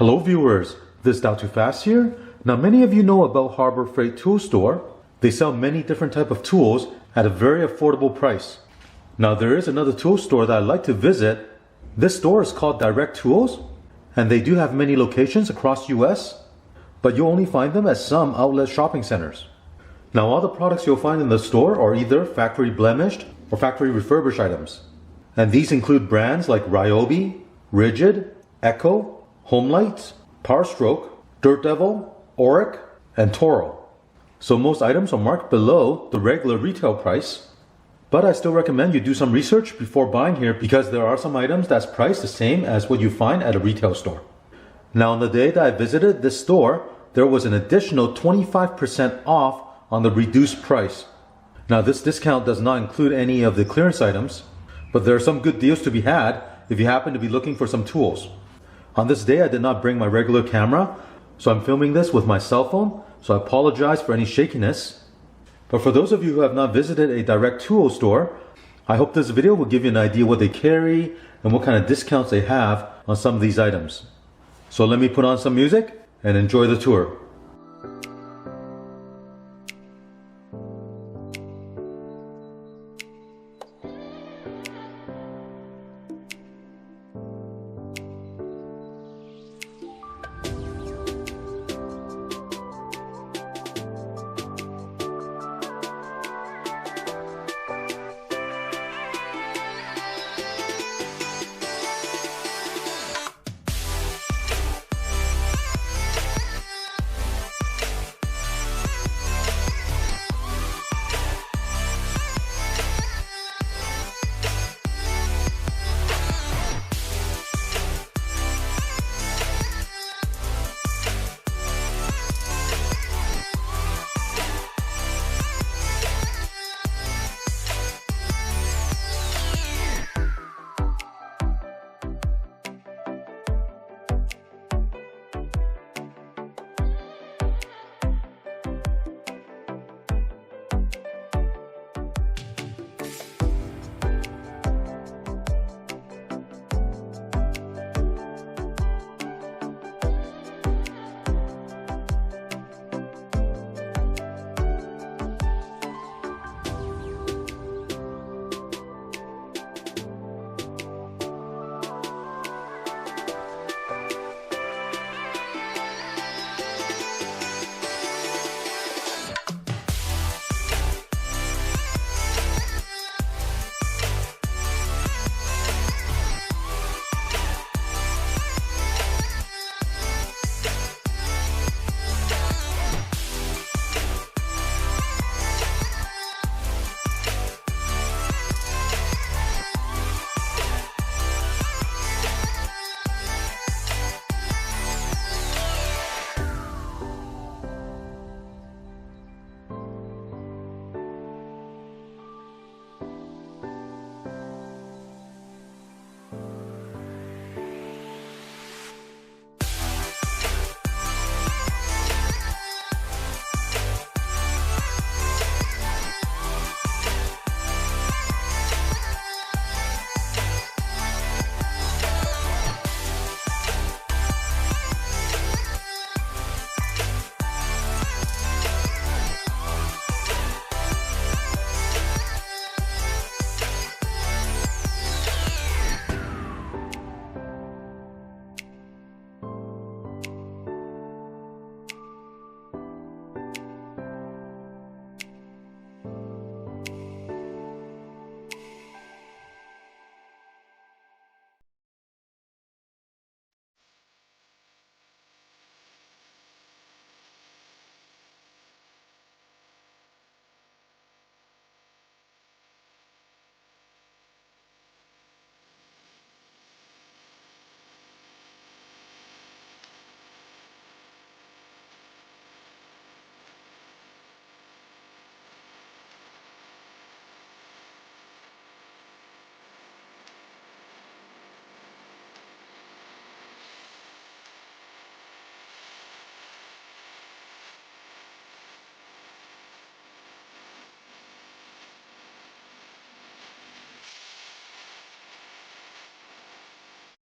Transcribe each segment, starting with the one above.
Hello viewers, this is Dow Too Fast here. Now many of you know about Harbor Freight Tool Store. They sell many different type of tools at a very affordable price. Now there is another tool store that I'd like to visit. This store is called Direct Tools, and they do have many locations across US, but you'll only find them at some outlet shopping centers. Now all the products you'll find in the store are either factory blemished or factory refurbished items. And these include brands like Ryobi, Rigid, Echo, Homelight, Powerstroke, Dirt Devil, Auric, and Toro. So most items are marked below the regular retail price, but I still recommend you do some research before buying here because there are some items that's priced the same as what you find at a retail store. Now on the day that I visited this store, there was an additional 25% off on the reduced price. Now this discount does not include any of the clearance items, but there are some good deals to be had if you happen to be looking for some tools. On this day I did not bring my regular camera, so I'm filming this with my cell phone, so I apologize for any shakiness. But for those of you who have not visited a Direct Tool store, I hope this video will give you an idea what they carry and what kind of discounts they have on some of these items. So let me put on some music and enjoy the tour.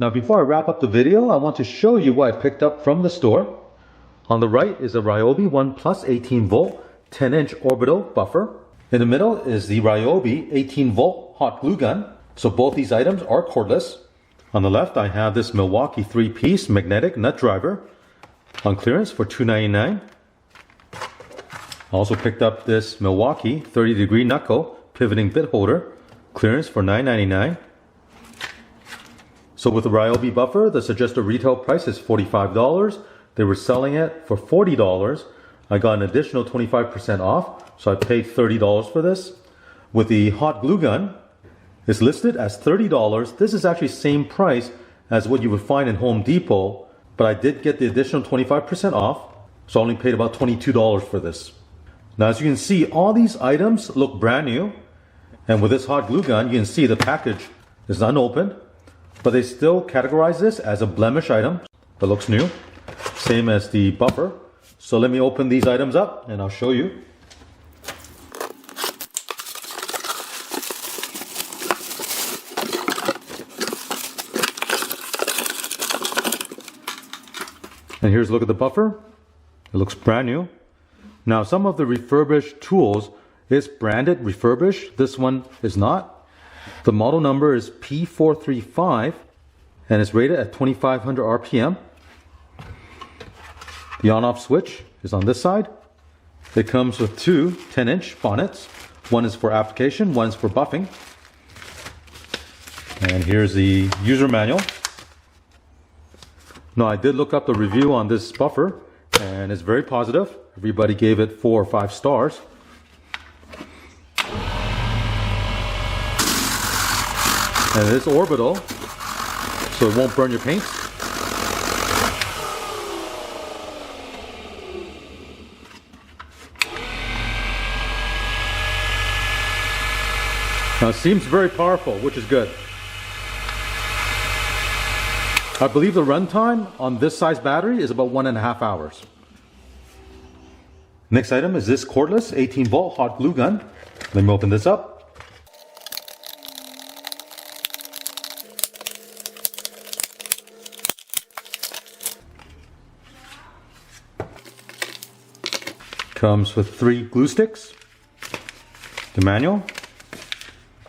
Now before I wrap up the video, I want to show you what I picked up from the store. On the right is a Ryobi 1 Plus 18 volt 10-inch orbital buffer. In the middle is the Ryobi 18 volt hot glue gun. So both these items are cordless. On the left I have this Milwaukee 3-piece magnetic nut driver on clearance for $2.99. I also picked up this Milwaukee 30-degree knuckle pivoting bit holder, clearance for $9.99. So with the Ryobi buffer, the suggested retail price is $45. They were selling it for $40. I got an additional 25% off, so I paid $30 for this. With the hot glue gun, it's listed as $30. This is actually the same price as what you would find in Home Depot, but I did get the additional 25% off, so I only paid about $22 for this. Now as you can see, all these items look brand new, and with this hot glue gun, you can see the package is unopened, but they still categorize this as a blemish item that looks new, same as the buffer. So let me open these items up and I'll show you. And here's a look at the buffer. It looks brand new. Now some of the refurbished tools is branded refurbished. This one is not. The model number is P435 and it's rated at 2500 RPM. The on-off switch is on this side. It comes with two 10-inch bonnets. One is for application, one is for buffing. And here's the user manual. Now I did look up the review on this buffer and it's very positive. Everybody gave it 4 or 5 stars. And it is orbital, so it won't burn your paint. Now it seems very powerful, which is good. I believe the runtime on this size battery is about 1.5 hours. Next item is this cordless 18 volt hot glue gun. Let me open this up. Comes with 3 glue sticks. The manual.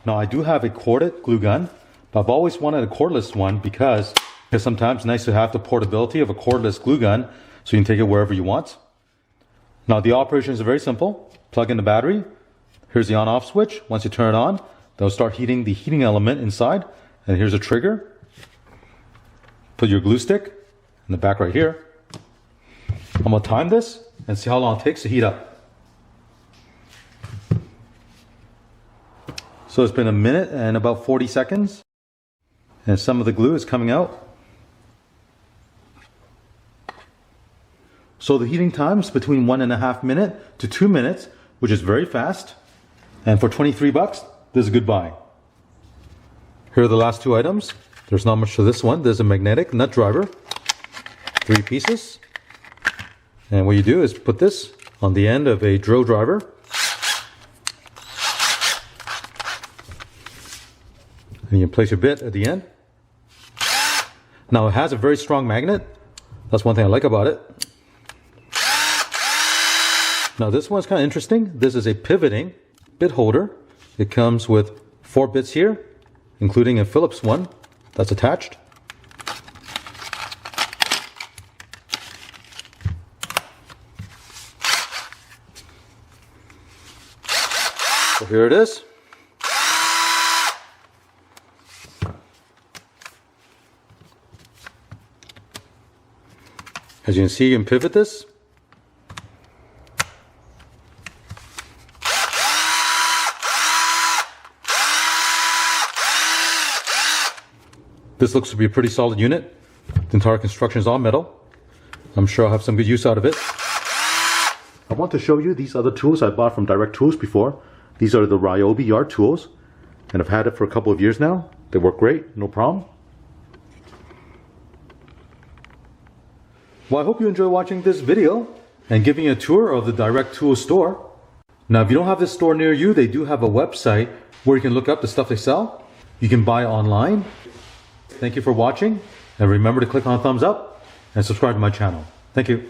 Now I do have a corded glue gun, but I've always wanted a cordless one because it's sometimes nice to have the portability of a cordless glue gun so you can take it wherever you want. Now the operation is very simple. Plug in the battery. Here's the on-off switch. Once you turn it on, they'll start heating the heating element inside. And here's a trigger. Put your glue stick in the back right here. I'm going to time this and see how long it takes to heat up. So it's been 1 minute and about 40 seconds. And some of the glue is coming out. So the heating time is between 1.5 minutes to 2 minutes, which is very fast. And for $23, this is a good buy. Here are the last 2 items. There's not much to this one. There's a magnetic nut driver, 3 pieces. And what you do is put this on the end of a drill driver. And you can place your bit at the end. Now it has a very strong magnet. That's one thing I like about it. Now this one's kind of interesting. This is a pivoting bit holder. It comes with 4 bits here, including a Phillips one that's attached. So here it is. As you can see, you can pivot this. This looks to be a pretty solid unit. The entire construction is all metal. I'm sure I'll have some good use out of it. I want to show you these other tools I bought from Direct Tools before. These are the Ryobi yard tools, and I've had it for a couple of years now. They work great, no problem. Well, I hope you enjoy watching this video and giving you a tour of the Direct Tools store. Now, if you don't have this store near you, they do have a website where you can look up the stuff they sell. You can buy online. Thank you for watching, and remember to click on thumbs up and subscribe to my channel. Thank you.